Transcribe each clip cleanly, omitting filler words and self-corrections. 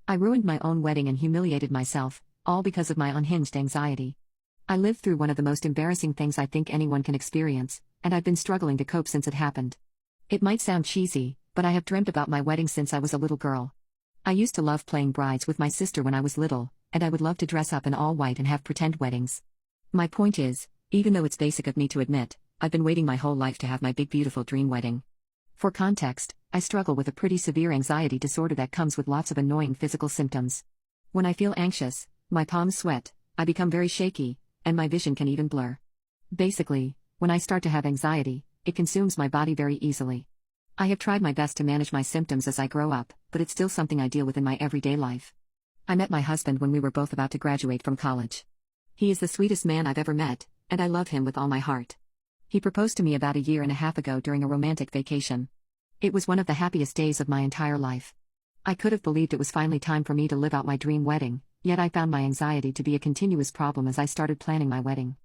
I ruined my own wedding and humiliated myself, all because of my unhinged anxiety. I lived through one of the most embarrassing things I think anyone can experience, and I've been struggling to cope since it happened. It might sound cheesy, but I have dreamt about my wedding since I was a little girl. I used to love playing brides with my sister when I was little, and I would love to dress up in all white and have pretend weddings. My point is, even though it's basic of me to admit, I've been waiting my whole life to have my big beautiful dream wedding. For context, I struggle with a pretty severe anxiety disorder that comes with lots of annoying physical symptoms. When I feel anxious, my palms sweat, I become very shaky, and my vision can even blur. Basically, when I start to have anxiety, it consumes my body very easily. I have tried my best to manage my symptoms as I grow up, but it's still something I deal with in my everyday life. I met my husband when we were both about to graduate from college. He is the sweetest man I've ever met, and I love him with all my heart. He proposed to me about a year and a half ago during a romantic vacation. It was one of the happiest days of my entire life. I could have believed it was finally time for me to live out my dream wedding, yet I found my anxiety to be a continuous problem as I started planning my wedding.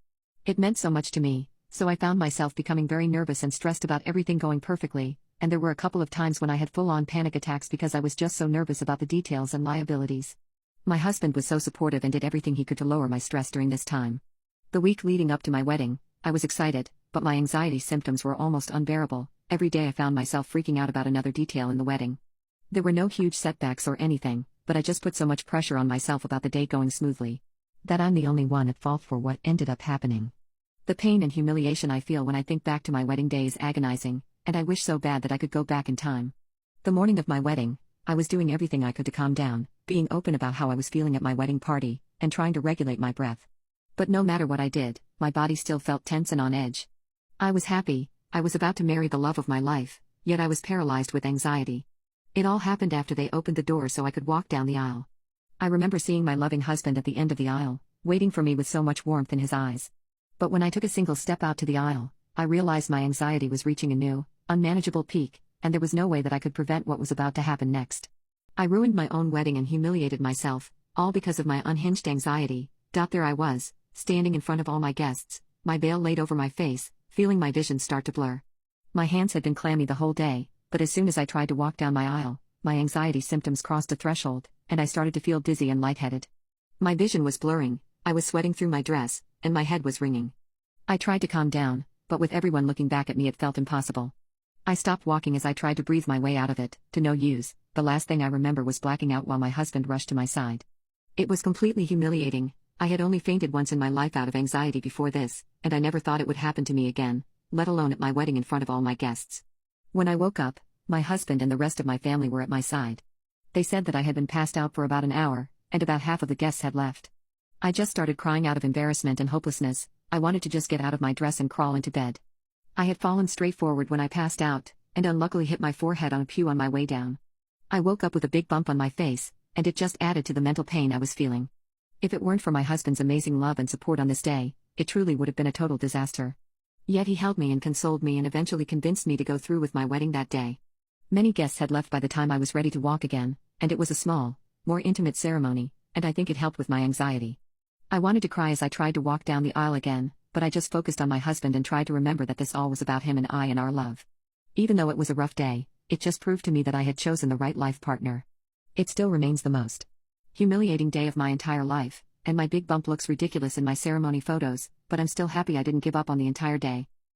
It meant so much to me, so I found myself becoming very nervous and stressed about everything going perfectly, and there were a couple of times when I had full-on panic attacks because I was just so nervous about the details and liabilities. My husband was so supportive and did everything he could to lower my stress during this time. The week leading up to my wedding, I was excited, but my anxiety symptoms were almost unbearable. Every day I found myself freaking out about another detail in the wedding. There were no huge setbacks or anything, but I just put so much pressure on myself about the day going smoothly, that I'm the only one at fault for what ended up happening. The pain and humiliation I feel when I think back to my wedding day is agonizing, and I wish so bad that I could go back in time. The morning of my wedding, I was doing everything I could to calm down, being open about how I was feeling at my wedding party, and trying to regulate my breath. But no matter what I did, my body still felt tense and on edge. I was happy, I was about to marry the love of my life, yet I was paralyzed with anxiety. It all happened after they opened the door so I could walk down the aisle. I remember seeing my loving husband at the end of the aisle, waiting for me with so much warmth in his eyes. But when I took a single step out to the aisle, I realized my anxiety was reaching a new, unmanageable peak, and there was no way that I could prevent what was about to happen next. I ruined my own wedding and humiliated myself, all because of my unhinged anxiety. There I was, standing in front of all my guests, my veil laid over my face, feeling my vision start to blur. My hands had been clammy the whole day, but as soon as I tried to walk down my aisle, my anxiety symptoms crossed a threshold, and I started to feel dizzy and lightheaded. My vision was blurring, I was sweating through my dress, and my head was ringing. I tried to calm down, but with everyone looking back at me it felt impossible. I stopped walking as I tried to breathe my way out of it, to no use. The last thing I remember was blacking out while my husband rushed to my side. It was completely humiliating. I had only fainted once in my life out of anxiety before this, and I never thought it would happen to me again, let alone at my wedding in front of all my guests. When I woke up, my husband and the rest of my family were at my side. They said that I had been passed out for about an hour, and about half of the guests had left. I just started crying out of embarrassment and hopelessness. I wanted to just get out of my dress and crawl into bed. I had fallen straight forward when I passed out, and unluckily hit my forehead on a pew on my way down. I woke up with a big bump on my face, and it just added to the mental pain I was feeling. If it weren't for my husband's amazing love and support on this day, it truly would have been a total disaster. Yet he held me and consoled me and eventually convinced me to go through with my wedding that day. Many guests had left by the time I was ready to walk again, and it was a small, more intimate ceremony, and I think it helped with my anxiety. I wanted to cry as I tried to walk down the aisle again, but I just focused on my husband and tried to remember that this all was about him and I and our love. Even though it was a rough day, it just proved to me that I had chosen the right life partner. It still remains the most humiliating day of my entire life, and my big bump looks ridiculous in my ceremony photos, but I'm still happy I didn't give up on the entire day.